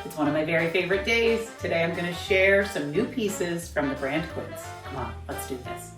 It's one of my very favorite days. Today I'm going to share some new pieces from the brand Quince. Come on, let's do this.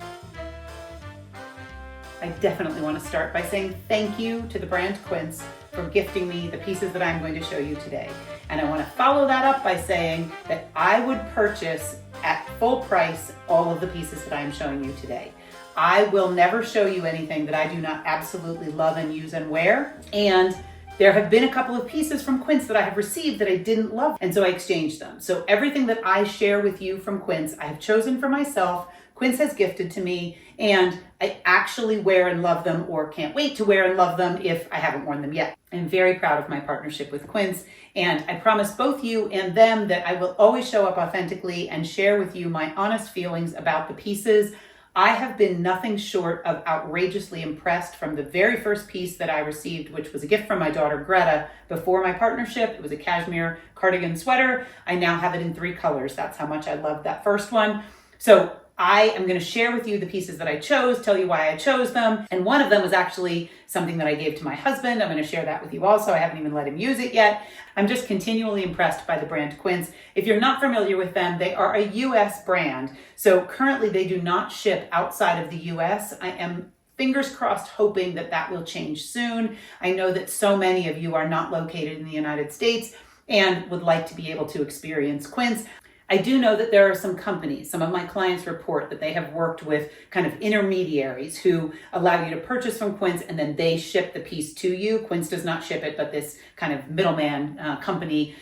I definitely want to start by saying thank you to the brand Quince for gifting me the pieces that I'm going to show you today. And I want to follow that up by saying that I would purchase at full price all of the pieces that I am showing you today. I will never show you anything that I do not absolutely love and use and wear. And there have been a couple of pieces from Quince that I have received that I didn't love, and so I exchanged them. So everything that I share with you from Quince, I have chosen for myself. Quince has gifted to me, and I actually wear and love them, or can't wait to wear and love them if I haven't worn them yet. I'm very proud of my partnership with Quince, and I promise both you and them that I will always show up authentically and share with you my honest feelings about the pieces. I have been nothing short of outrageously impressed from the very first piece that I received, which was a gift from my daughter Greta before my partnership. It was a cashmere cardigan sweater. I now have it in 3 colors. That's how much I loved that first one. So I am going to share with you the pieces that I chose, tell you why I chose them. And one of them was actually something that I gave to my husband. I'm going to share that with you also. I haven't even let him use it yet. I'm just continually impressed by the brand Quince. If you're not familiar with them, they are a US brand. So currently they do not ship outside of the US. I am fingers crossed hoping that that will change soon. I know that so many of you are not located in the United States and would like to be able to experience Quince. I do know that there are some companies, some of my clients report that they have worked with kind of intermediaries who allow you to purchase from Quince and then they ship the piece to you. Quince does not ship it, but this kind of middleman company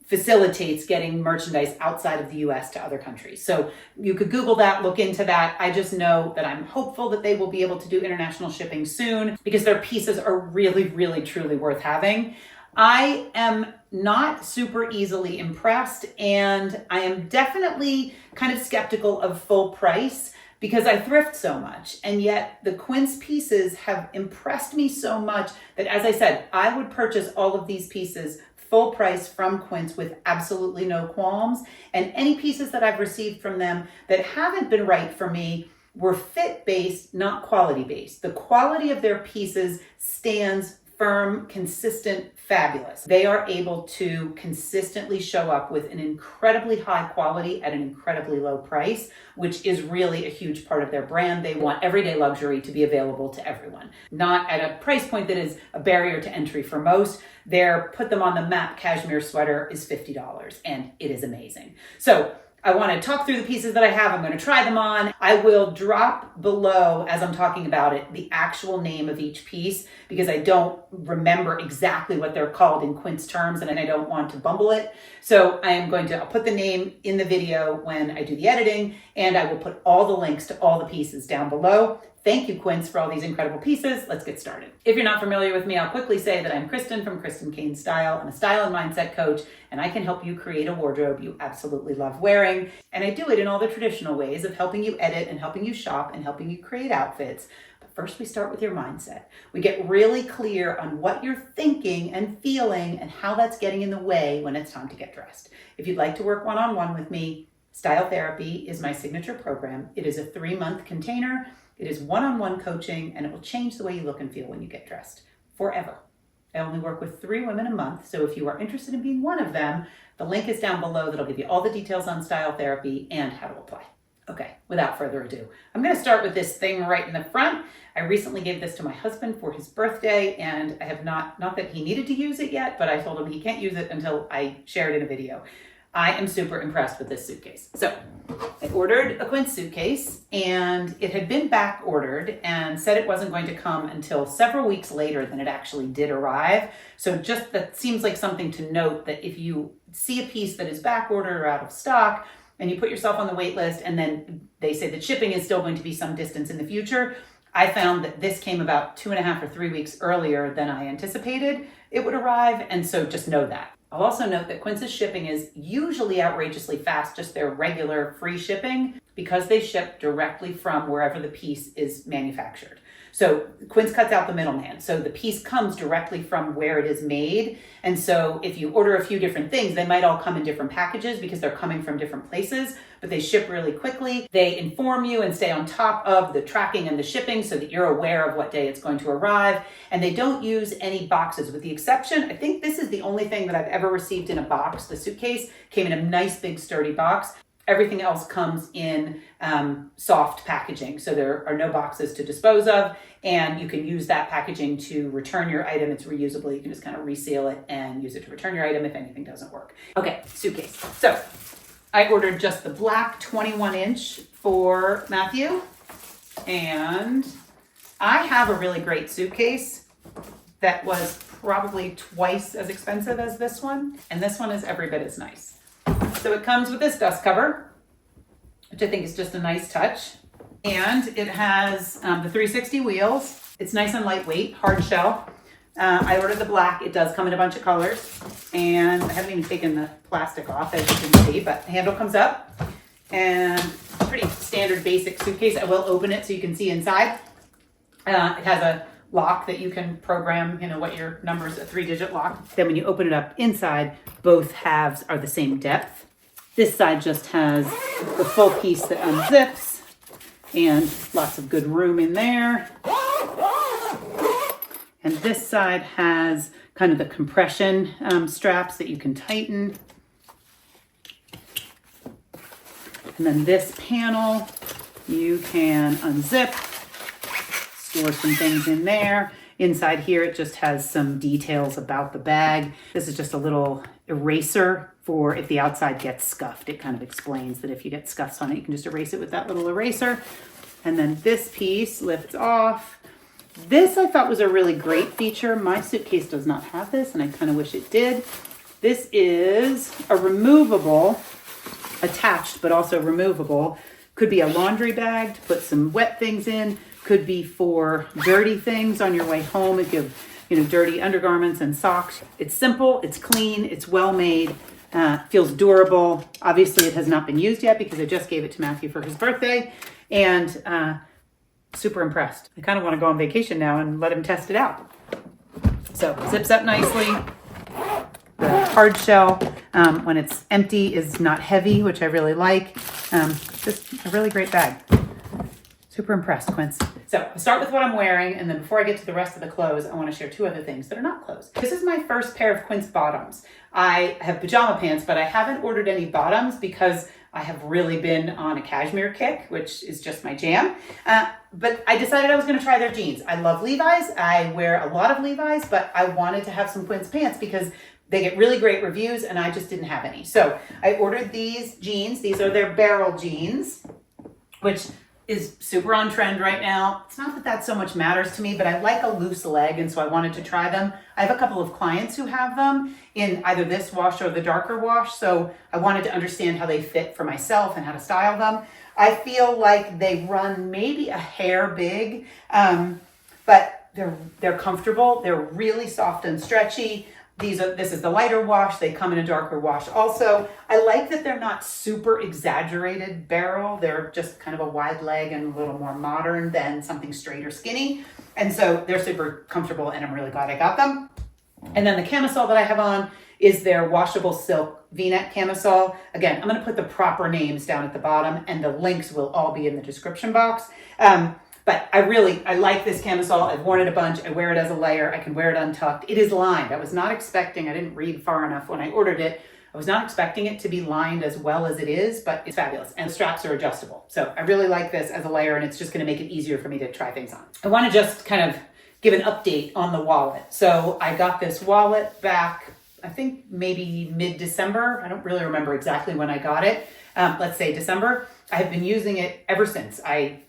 facilitates getting merchandise outside of the US to other countries. So you could Google that, look into that. I just know that I'm hopeful that they will be able to do international shipping soon because their pieces are really, really, truly worth having. I am not super easily impressed, and I am definitely kind of skeptical of full price because I thrift so much. And yet the Quince pieces have impressed me so much that, as I said, I would purchase all of these pieces full price from Quince with absolutely no qualms. And any pieces that I've received from them that haven't been right for me were fit-based, not quality-based. The quality of their pieces stands firm, consistent, fabulous. They are able to consistently show up with an incredibly high quality at an incredibly low price, which is really a huge part of their brand. They want everyday luxury to be available to everyone, not at a price point that is a barrier to entry for most. Their put them on the map cashmere sweater is $50 and it is amazing. So I want to talk through the pieces that I have. I'm going to try them on. I will drop below, as I'm talking about it, the actual name of each piece because I don't remember exactly what they're called in Quince terms and I don't want to bumble it. So I'll put the name in the video when I do the editing, and I will put all the links to all the pieces down below. Thank you, Quince, for all these incredible pieces. Let's get started. If you're not familiar with me, I'll quickly say that I'm Kristen from Kristen Kane Style. I'm a style and mindset coach, and I can help you create a wardrobe you absolutely love wearing. And I do it in all the traditional ways of helping you edit and helping you shop and helping you create outfits. But first, we start with your mindset. We get really clear on what you're thinking and feeling and how that's getting in the way when it's time to get dressed. If you'd like to work one-on-one with me, Style Therapy is my signature program. It is a 3-month container. It is one-on-one coaching, and it will change the way you look and feel when you get dressed forever. I only work with 3 women a month, so if you are interested in being one of them, the link is down below that'll give you all the details on Style Therapy and how to apply. Okay, without further ado, I'm going to start with this thing right in the front. I recently gave this to my husband for his birthday, and I have not that he needed to use it yet, but I told him he can't use it until I share it in a video. I am super impressed with this suitcase. So I ordered a Quince suitcase, and it had been back ordered and said it wasn't going to come until several weeks later than it actually did arrive. So just that seems like something to note, that if you see a piece that is back ordered or out of stock and you put yourself on the wait list and then they say that shipping is still going to be some distance in the future, I found that this came about 2.5 or 3 weeks earlier than I anticipated it would arrive. And so just know that. I'll also note that Quince's shipping is usually outrageously fast, just their regular free shipping, because they ship directly from wherever the piece is manufactured. So Quince cuts out the middleman. So the piece comes directly from where it is made. And so if you order a few different things, they might all come in different packages because they're coming from different places, but they ship really quickly. They inform you and stay on top of the tracking and the shipping so that you're aware of what day it's going to arrive. And they don't use any boxes, with the exception, I think this is the only thing that I've ever received in a box. The suitcase came in a nice big sturdy box. Everything else comes in soft packaging. So there are no boxes to dispose of, and you can use that packaging to return your item. It's reusable. You can just kind of reseal it and use it to return your item if anything doesn't work. Okay, suitcase. So I ordered just the black 21-inch for Matthew, and I have a really great suitcase that was probably twice as expensive as this one, and this one is every bit as nice. So it comes with this dust cover, which I think is just a nice touch. And it has the 360 wheels. It's nice and lightweight, hard shell. I ordered the black. It does come in a bunch of colors. And I haven't even taken the plastic off, as you can see, but the handle comes up. And pretty standard basic suitcase. I will open it so you can see inside. It has a lock that you can program, what your numbers, a 3-digit lock. Then when you open it up inside, both halves are the same depth. This side just has the full piece that unzips and lots of good room in there. And this side has kind of the compression straps that you can tighten. And then this panel, you can unzip, store some things in there. Inside here, it just has some details about the bag. This is just a little eraser for if the outside gets scuffed. It kind of explains that if you get scuffs on it, you can just erase it with that little eraser. And then this piece lifts off. This I thought was a really great feature. My suitcase does not have this, and I kind of wish it did. This is a removable, attached, but also removable. Could be a laundry bag to put some wet things in. Could be for dirty things on your way home if you have, dirty undergarments and socks. It's simple, it's clean, it's well made, feels durable. Obviously, it has not been used yet because I just gave it to Matthew for his birthday, and super impressed. I kind of want to go on vacation now and let him test it out. So zips up nicely. The hard shell, when it's empty, is not heavy, which I really like. Just a really great bag. Super impressed, Quince. So I'll start with what I'm wearing, and then before I get to the rest of the clothes, I want to share 2 other things that are not clothes. This is my first pair of Quince bottoms. I have pajama pants, but I haven't ordered any bottoms because I have really been on a cashmere kick, which is just my jam. But I decided I was going to try their jeans. I love Levi's. I wear a lot of Levi's, but I wanted to have some Quince pants because they get really great reviews, and I just didn't have any. So I ordered these jeans. These are their barrel jeans, which is super on trend right now. It's not that that so much matters to me, but I like a loose leg, and so I wanted to try them. I have a couple of clients who have them in either this wash or the darker wash, so I wanted to understand how they fit for myself and how to style them. I feel like they run maybe a hair big, but they're comfortable. They're really soft and stretchy. This is the lighter wash. They come in a darker wash also. I like that they're not super exaggerated barrel. They're just kind of a wide leg and a little more modern than something straight or skinny. And so they're super comfortable, and I'm really glad I got them. And then the camisole that I have on is their washable silk V-neck camisole. Again, I'm going to put the proper names down at the bottom, and the links will all be in the description box. But I like this camisole. I've worn it a bunch. I wear it as a layer. I can wear it untucked. It is lined. I didn't read far enough when I ordered it. I was not expecting it to be lined as well as it is, but it's fabulous. And the straps are adjustable. So I really like this as a layer, and it's just going to make it easier for me to try things on. I want to just kind of give an update on the wallet. So I got this wallet back, I think maybe mid-December. I don't really remember exactly when I got it. Let's say December. I have been using it ever since. I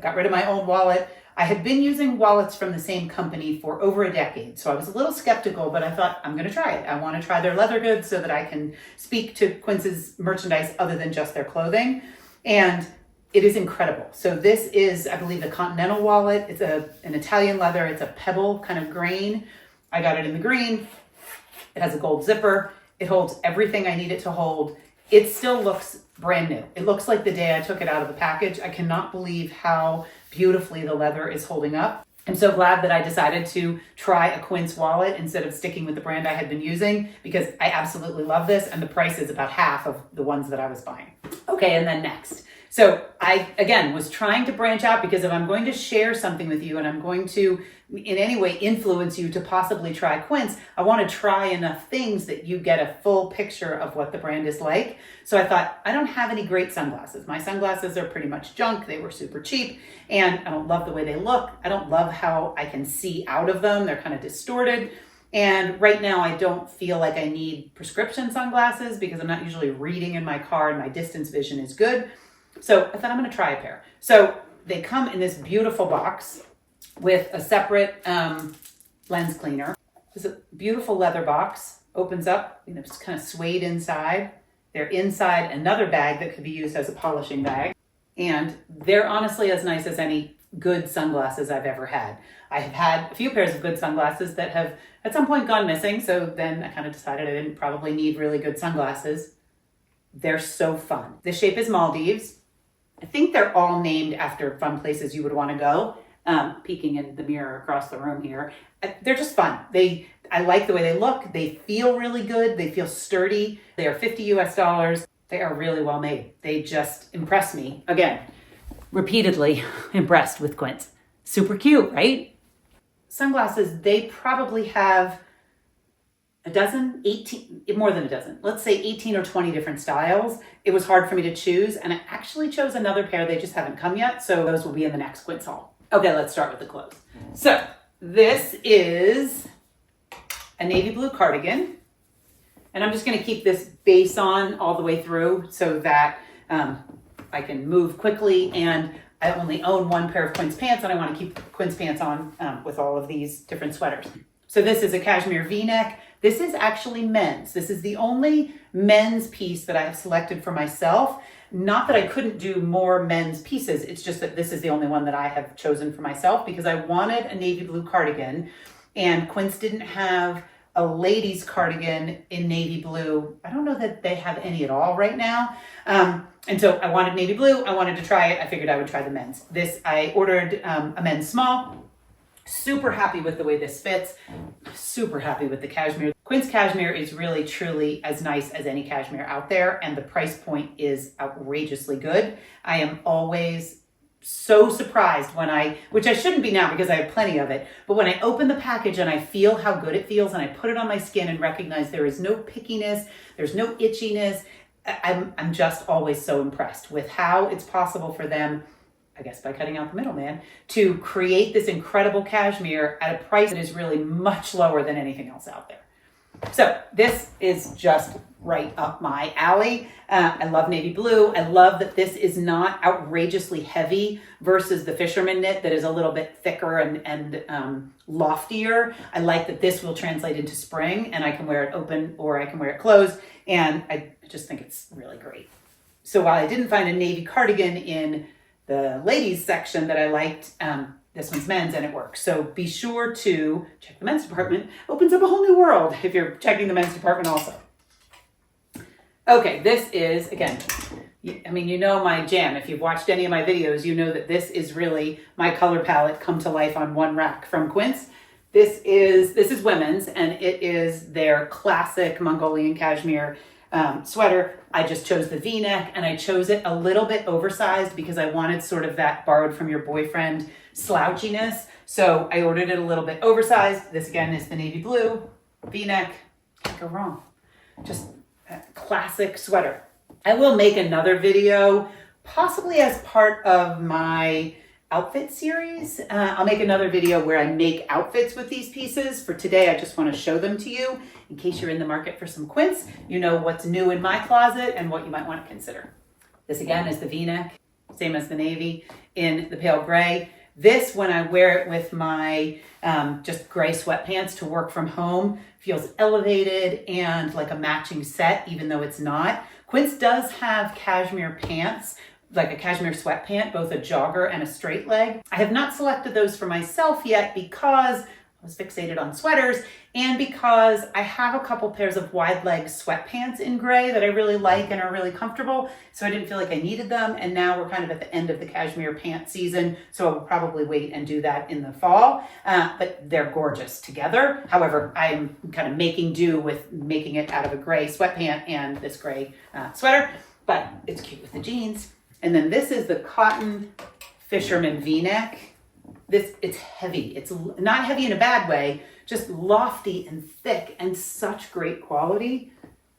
got rid of my old wallet. I had been using wallets from the same company for over a decade. So I was a little skeptical, but I thought, I'm going to try it. I want to try their leather goods so that I can speak to Quince's merchandise other than just their clothing. And it is incredible. So this is, I believe, the Continental wallet. It's an Italian leather. It's a pebble kind of grain. I got it in the green. It has a gold zipper. It holds everything I need it to hold. It still looks brand new. It looks like the day I took it out of the package. I cannot believe how beautifully the leather is holding up. I'm so glad that I decided to try a Quince wallet instead of sticking with the brand I had been using, because I absolutely love this and the price is about half of the ones that I was buying. Okay, and then next. So I, again, was trying to branch out, because if I'm going to share something with you and I'm going to in any way influence you to possibly try Quince, I want to try enough things that you get a full picture of what the brand is like. So I thought, I don't have any great sunglasses. My sunglasses are pretty much junk. They were super cheap and I don't love the way they look. I don't love how I can see out of them. They're kind of distorted. And right now I don't feel like I need prescription sunglasses because I'm not usually reading in my car and my distance vision is good. So I thought I'm going to try a pair. So they come in this beautiful box with a separate lens cleaner. It's a beautiful leather box, opens up, it's kind of suede inside. They're inside another bag that could be used as a polishing bag. And they're honestly as nice as any good sunglasses I've ever had. I have had a few pairs of good sunglasses that have at some point gone missing. So then I kind of decided I didn't probably need really good sunglasses. They're so fun. The shape is Maldives. I think they're all named after fun places you would want to go. Peeking in the mirror across the room here. They're just fun. I like the way they look. They feel really good. They feel sturdy. They are $50 US. They are really well made. They just impress me. Again, repeatedly impressed with Quince. Super cute, right? Sunglasses, they probably have a dozen, 18, more than a dozen. Let's say 18 or 20 different styles. It was hard for me to choose, and I actually chose another pair. They just haven't come yet, so those will be in the next Quince haul. Okay, let's start with the clothes. So this is a navy blue cardigan, and I'm just going to keep this base on all the way through so that I can move quickly, and I only own one pair of Quince pants, and I want to keep Quince pants on with all of these different sweaters. So this is a cashmere V-neck. This is actually men's. This is the only men's piece that I have selected for myself. Not that I couldn't do more men's pieces. It's just that this is the only one that I have chosen for myself because I wanted a navy blue cardigan, and Quince didn't have a ladies cardigan in navy blue. I don't know that they have any at all right now. And so I wanted navy blue. I wanted to try it. I figured I would try the men's. This, I ordered a men's small. Super happy with the way this fits. Super happy with the cashmere. Quince cashmere is really, truly as nice as any cashmere out there, and the price point is outrageously good. I am always so surprised which I shouldn't be now because I have plenty of it, but when I open the package and I feel how good it feels and I put it on my skin and recognize there is no pickiness, there's no itchiness, I'm just always so impressed with how it's possible for them, I guess by cutting out the middleman, to create this incredible cashmere at a price that is really much lower than anything else out there. So this is just right up my alley. I love navy blue. I love that this is not outrageously heavy versus the fisherman knit that is a little bit thicker and loftier. I like that this will translate into spring and I can wear it open or I can wear it closed. And I just think it's really great. So while I didn't find a navy cardigan in the ladies section that I liked, this one's men's and it works. So be sure to check the men's department. Opens up a whole new world if you're checking the men's department also. Okay, this is, again, you know my jam. If you've watched any of my videos, you know that this is really my color palette come to life on one rack from Quince. This is women's, and it is their classic Mongolian cashmere sweater. I just chose the V-neck, and I chose it a little bit oversized because I wanted sort of that borrowed from your boyfriend slouchiness. So I ordered it a little bit oversized. This again is the navy blue V-neck. Can't go wrong. Just a classic sweater. I will make another video, possibly as part of my outfit series. I'll make another video where I make outfits with these pieces. For today, I just want to show them to you in case you're in the market for some Quince. You know what's new in my closet and what you might want to consider. This again is the V-neck, same as the navy in the pale gray. This, when I wear it with my just gray sweatpants to work from home, feels elevated and like a matching set, even though it's not. Quince does have cashmere pants, like a cashmere sweatpant, both a jogger and a straight leg. I have not selected those for myself yet because I was fixated on sweaters, and because I have a couple pairs of wide leg sweatpants in gray that I really like and are really comfortable, so I didn't feel like I needed them. And now we're kind of at the end of the cashmere pant season, so I will probably wait and do that in the fall, but they're gorgeous together. However, I'm kind of making do with making it out of a gray sweatpant and this gray sweater, but it's cute with the jeans. And then this is the cotton fisherman V-neck. It's heavy. It's not heavy in a bad way, just lofty and thick and such great quality.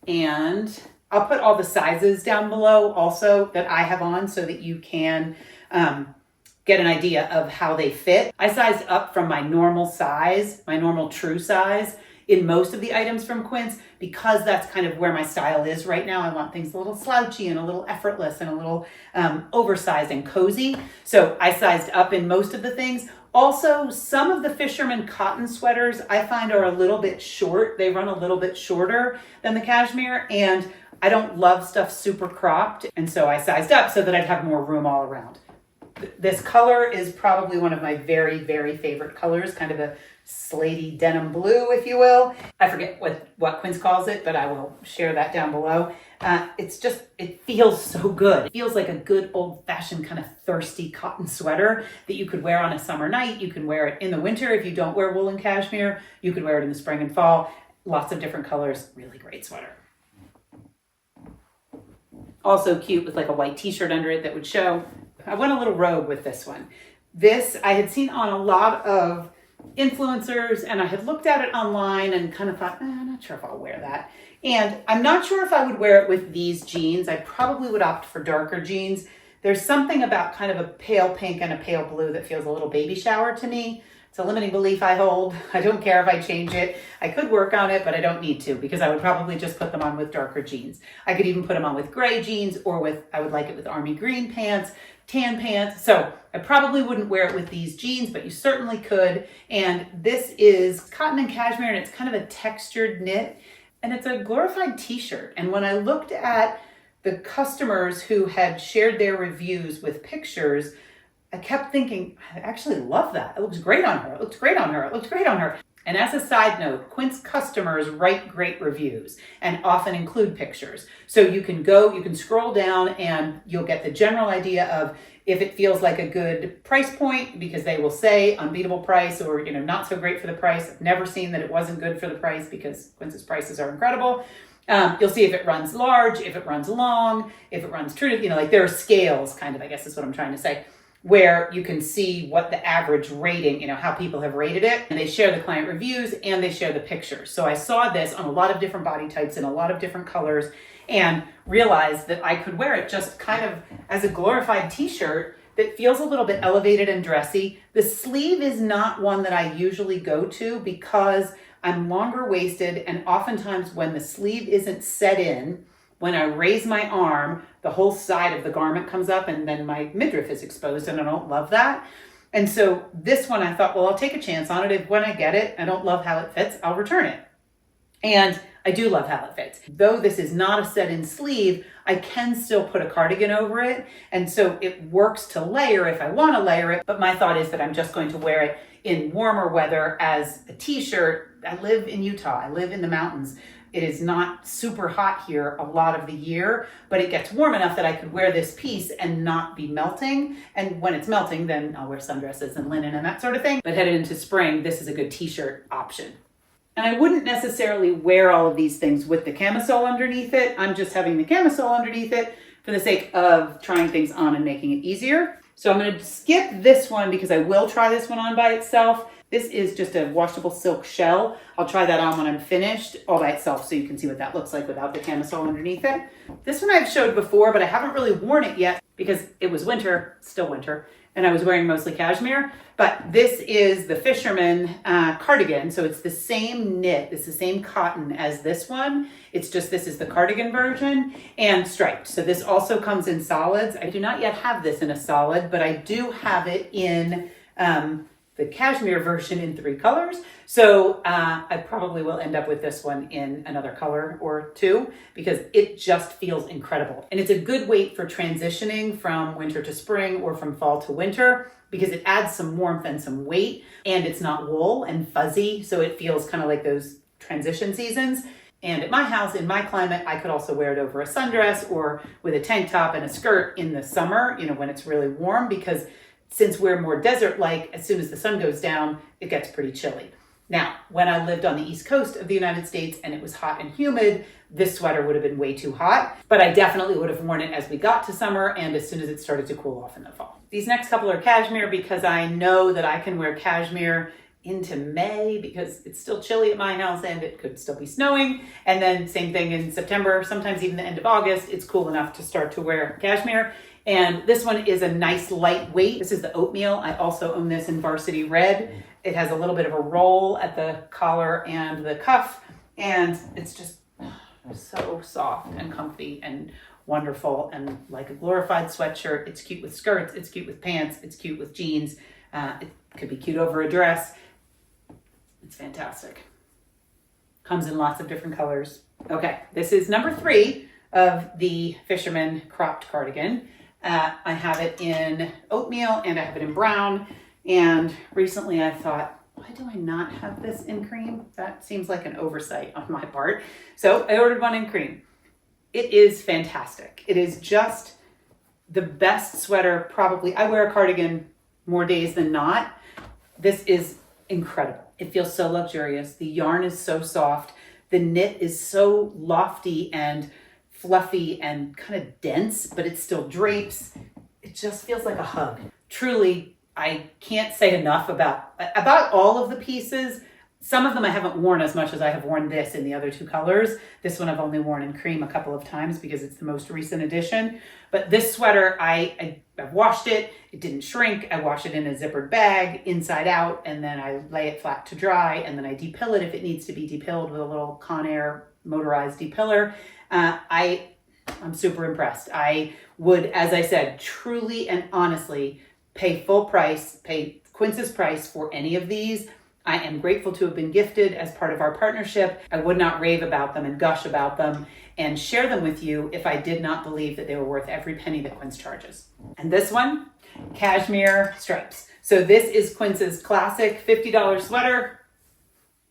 And I'll put all the sizes down below also that I have on so that you can get an idea of how they fit. I sized up from my normal size, my normal true size, in most of the items from Quince, because that's kind of where my style is right now. I want things a little slouchy and a little effortless and a little oversized and cozy. So I sized up in most of the things. Also, some of the fisherman cotton sweaters I find are a little bit short. They run a little bit shorter than the cashmere, and I don't love stuff super cropped. And so I sized up so that I'd have more room all around. This color is probably one of my very, very favorite colors, kind of a slatey denim blue, if you will. I forget what Quince calls it, but I will share that down below. It feels so good. It feels like a good old-fashioned kind of thirsty cotton sweater that you could wear on a summer night. You can wear it in the winter if you don't wear wool and cashmere. You could wear it in the spring and fall. Lots of different colors. Really great sweater. Also cute with like a white t-shirt under it that would show. I went a little rogue with this one. This I had seen on a lot of influencers, and I had looked at it online and kind of thought, I'm not sure if I'll wear that. And I'm not sure if I would wear it with these jeans. I probably would opt for darker jeans. There's something about kind of a pale pink and a pale blue that feels a little baby shower to me. It's a limiting belief I hold. I don't care if I change it. I could work on it, but I don't need to, because I would probably just put them on with darker jeans. I could even put them on with gray jeans, or I would like it with army green pants, tan pants. So I probably wouldn't wear it with these jeans, but you certainly could. And this is cotton and cashmere, and it's kind of a textured knit, and it's a glorified t-shirt. And when I looked at the customers who had shared their reviews with pictures, I kept thinking, I actually love that. It looks great on her. It looks great on her. It looks great on her. And as a side note, Quince customers write great reviews and often include pictures. So you can scroll down and you'll get the general idea of if it feels like a good price point, because they will say unbeatable price or, not so great for the price. I've never seen that it wasn't good for the price, because Quince's prices are incredible. You'll see if it runs large, if it runs long, if it runs true, like there are scales kind of, I guess is what I'm trying to say, where you can see what the average rating, how people have rated it. And they share the client reviews and they share the pictures. So I saw this on a lot of different body types in a lot of different colors, and realized that I could wear it just kind of as a glorified t-shirt that feels a little bit elevated and dressy. The sleeve is not one that I usually go to because I'm longer waisted, and oftentimes when the sleeve isn't set in, when I raise my arm, the whole side of the garment comes up and then my midriff is exposed, and I don't love that. And so this one I thought, well, I'll take a chance on it. If when I get it, I don't love how it fits, I'll return it. And I do love how it fits. Though this is not a set-in sleeve, I can still put a cardigan over it. And so it works to layer if I want to layer it. But my thought is that I'm just going to wear it in warmer weather as a t-shirt. I live in Utah. I live in the mountains. It is not super hot here a lot of the year, but it gets warm enough that I could wear this piece and not be melting. And when it's melting, then I'll wear sundresses and linen and that sort of thing. But headed into spring, this is a good t-shirt option. And I wouldn't necessarily wear all of these things with the camisole underneath it. I'm just having the camisole underneath it for the sake of trying things on and making it easier. So I'm going to skip this one because I will try this one on by itself. This is just a washable silk shell. I'll try that on when I'm finished all by itself so you can see what that looks like without the camisole underneath it. This one I've showed before, but I haven't really worn it yet because it was winter, still winter, and I was wearing mostly cashmere. But this is the fisherman cardigan. So it's the same knit, it's the same cotton as this one. It's just this is the cardigan version and striped. So this also comes in solids. I do not yet have this in a solid, but I do have it in the cashmere version in 3 colors. So I probably will end up with this one in another color or 2 because it just feels incredible. And it's a good weight for transitioning from winter to spring or from fall to winter. because it adds some warmth and some weight, and it's not wool and fuzzy, so it feels kind of like those transition seasons. And at my house, in my climate, I could also wear it over a sundress or with a tank top and a skirt in the summer, when it's really warm, because since we're more desert-like, as soon as the sun goes down, it gets pretty chilly. Now, when I lived on the East Coast of the United States and it was hot and humid, this sweater would have been way too hot, but I definitely would have worn it as we got to summer and as soon as it started to cool off in the fall. These next couple are cashmere because I know that I can wear cashmere into May because it's still chilly at my house and it could still be snowing. And then same thing in September, sometimes even the end of August, it's cool enough to start to wear cashmere. And this one is a nice lightweight. This is the oatmeal. I also own this in varsity red. It has a little bit of a roll at the collar and the cuff, and it's just so soft and comfy and wonderful and like a glorified sweatshirt. It's cute with skirts, it's cute with pants, it's cute with jeans. It could be cute over a dress. It's fantastic. Comes in lots of different colors. Okay, this is number 3 of the Fisherman cropped cardigan. I have it in oatmeal and I have it in brown. And recently I thought, why do I not have this in cream? That seems like an oversight on my part. So I ordered one in cream. It is fantastic. It is just the best sweater probably. I wear a cardigan more days than not. This is incredible. It feels so luxurious. The yarn is so soft. The knit is so lofty and fluffy and kind of dense, but it still drapes. It just feels like a hug. Truly, I can't say enough about all of the pieces. Some of them I haven't worn as much as I have worn this in the other 2 colors. This one I've only worn in cream a couple of times because it's the most recent addition. But this sweater, I've washed it. It didn't shrink. I wash it in a zippered bag inside out, and then I lay it flat to dry, and then I depill it if it needs to be depilled with a little Conair motorized depiller. I'm super impressed. I would, as I said, truly and honestly pay full price, pay Quince's price for any of these. I am grateful to have been gifted as part of our partnership. I would not rave about them and gush about them and share them with you if I did not believe that they were worth every penny that Quince charges. And this one, cashmere stripes. So this is Quince's classic $50 sweater.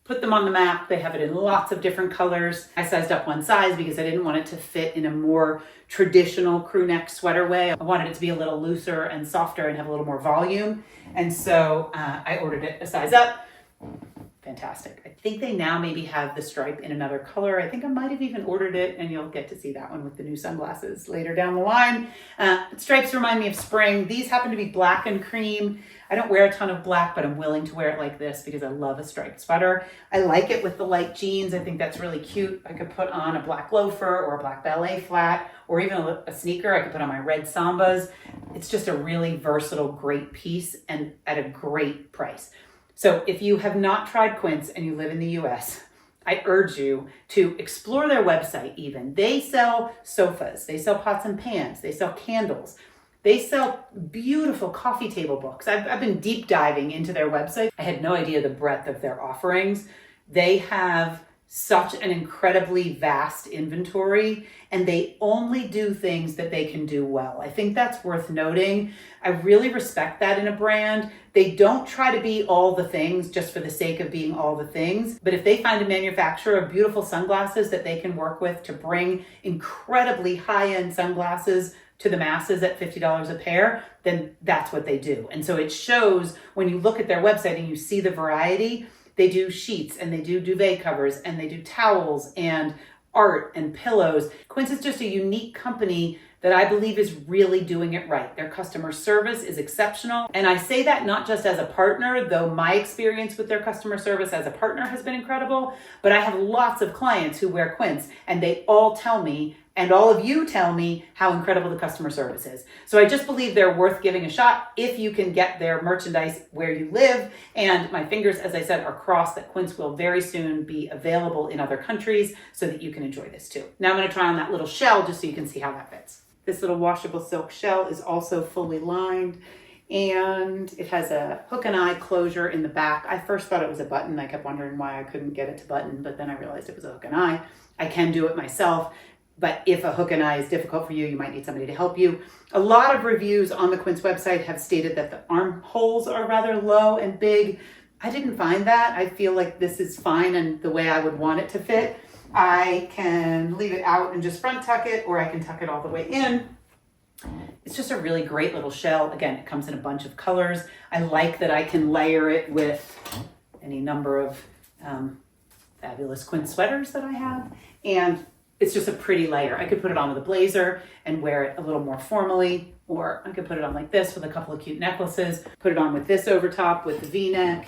Put them on the map. They have it in lots of different colors. I sized up one size because I didn't want it to fit in a more traditional crew neck sweater way. I wanted it to be a little looser and softer and have a little more volume. And so I ordered it a size up. Fantastic. I think they now maybe have the stripe in another color. I think I might have even ordered it, and you'll get to see that one with the new sunglasses later down the line. Stripes remind me of spring. These happen to be black and cream. I don't wear a ton of black, but I'm willing to wear it like this because I love a striped sweater. I like it with the light jeans. I think that's really cute. I could put on a black loafer or a black ballet flat, or even a sneaker. I could put on my red Sambas. It's just a really versatile, great piece and at a great price. So if you have not tried Quince and you live in the US, I urge you to explore their website even. They sell sofas, they sell pots and pans, they sell candles, they sell beautiful coffee table books. I've been deep diving into their website. I had no idea the breadth of their offerings. They have such an incredibly vast inventory, and they only do things that they can do well. I think that's worth noting. I really respect that in a brand. They don't try to be all the things just for the sake of being all the things. But if they find a manufacturer of beautiful sunglasses that they can work with to bring incredibly high-end sunglasses to the masses at $50 a pair, then that's what they do. And so it shows when you look at their website and you see the variety. They do sheets and they do duvet covers and they do towels and art and pillows. Quince is just a unique company that I believe is really doing it right. Their customer service is exceptional. And I say that not just as a partner, though my experience with their customer service as a partner has been incredible, but I have lots of clients who wear Quince and they all tell me, and all of you tell me, how incredible the customer service is. So I just believe they're worth giving a shot if you can get their merchandise where you live. And my fingers, as I said, are crossed that Quince will very soon be available in other countries so that you can enjoy this too. Now I'm going to try on that little shell just so you can see how that fits. This little washable silk shell is also fully lined, and it has a hook and eye closure in the back. I first thought it was a button. I kept wondering why I couldn't get it to button, but then I realized it was a hook and eye. I can do it myself. But if a hook and eye is difficult for you, you might need somebody to help you. A lot of reviews on the Quince website have stated that the armholes are rather low and big. I didn't find that. I feel like this is fine and the way I would want it to fit. I can leave it out and just front tuck it, or I can tuck it all the way in. It's just a really great little shell. Again, it comes in a bunch of colors. I like that I can layer it with any number of fabulous Quince sweaters that I have. And it's just a pretty layer. I could put it on with a blazer and wear it a little more formally, or I could put it on like this with a couple of cute necklaces, put it on with this over top with the V-neck,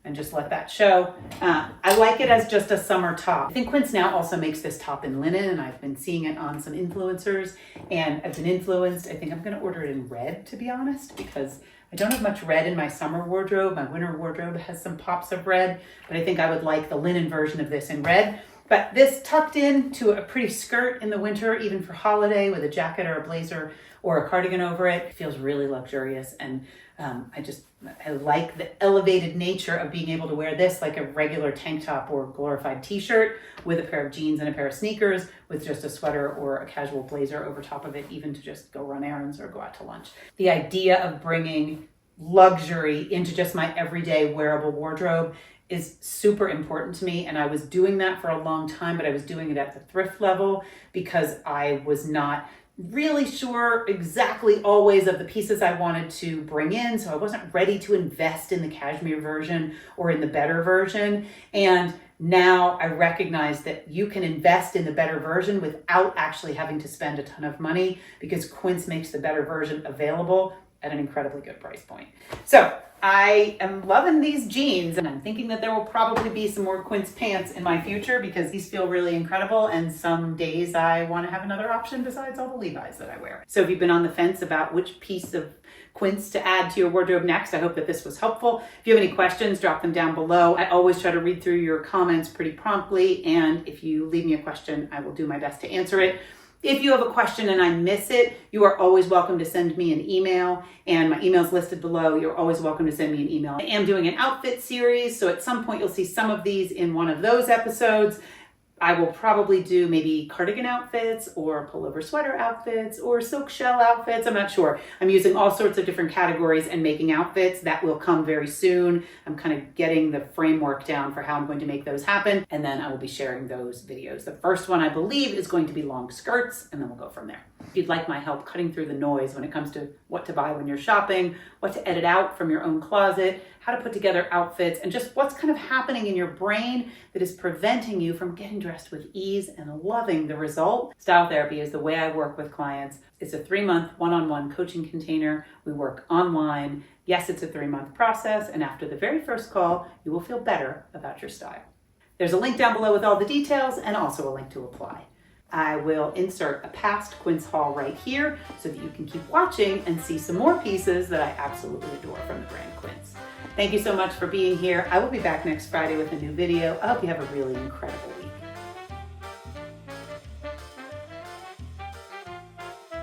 and just let that show. I like it as just a summer top. I think Quince now also makes this top in linen, and I've been seeing it on some influencers, and I've been influenced. I think I'm gonna order it in red, to be honest, because I don't have much red in my summer wardrobe. My winter wardrobe has some pops of red, but I think I would like the linen version of this in red. But this tucked in to a pretty skirt in the winter, even for holiday, with a jacket or a blazer or a cardigan over it. It feels really luxurious, and I like the elevated nature of being able to wear this like a regular tank top or glorified t-shirt with a pair of jeans and a pair of sneakers with just a sweater or a casual blazer over top of it, even to just go run errands or go out to lunch. The idea of bringing luxury into just my everyday wearable wardrobe is super important to me, and I was doing that for a long time, but I was doing it at the thrift level because I was not really sure exactly always of the pieces I wanted to bring in, so I wasn't ready to invest in the cashmere version or in the better version. And now I recognize that you can invest in the better version without actually having to spend a ton of money, because Quince makes the better version available at an incredibly good price point. So I am loving these jeans, and I'm thinking that there will probably be some more Quince pants in my future because these feel really incredible, and some days I want to have another option besides all the Levi's that I wear. So if you've been on the fence about which piece of Quince to add to your wardrobe next, I hope that this was helpful. If you have any questions, drop them down below. I always try to read through your comments pretty promptly, and if you leave me a question, I will do my best to answer it. If you have a question and I miss it, you are always welcome to send me an email, and my email is listed below. You're always welcome to send me an email. I am doing an outfit series, so at some point you'll see some of these in one of those episodes. I will probably do maybe cardigan outfits or pullover sweater outfits or silk shell outfits. I'm not sure. I'm using all sorts of different categories and making outfits. That will come very soon. I'm kind of getting the framework down for how I'm going to make those happen, and then I will be sharing those videos. The first one, I believe, is going to be long skirts, and then we'll go from there. If you'd like my help cutting through the noise when it comes to what to buy when you're shopping, what to edit out from your own closet, how to put together outfits, and just what's kind of happening in your brain that is preventing you from getting dressed with ease and loving the result. Style therapy is the way I work with clients. It's a 3-month one-on-one coaching container. We work online. Yes, it's a 3-month process, and after the very first call, you will feel better about your style. There's a link down below with all the details and also a link to apply. I will insert a past Quince haul right here so that you can keep watching and see some more pieces that I absolutely adore from the brand Quince. Thank you so much for being here. I will be back next Friday with a new video. I hope you have a really incredible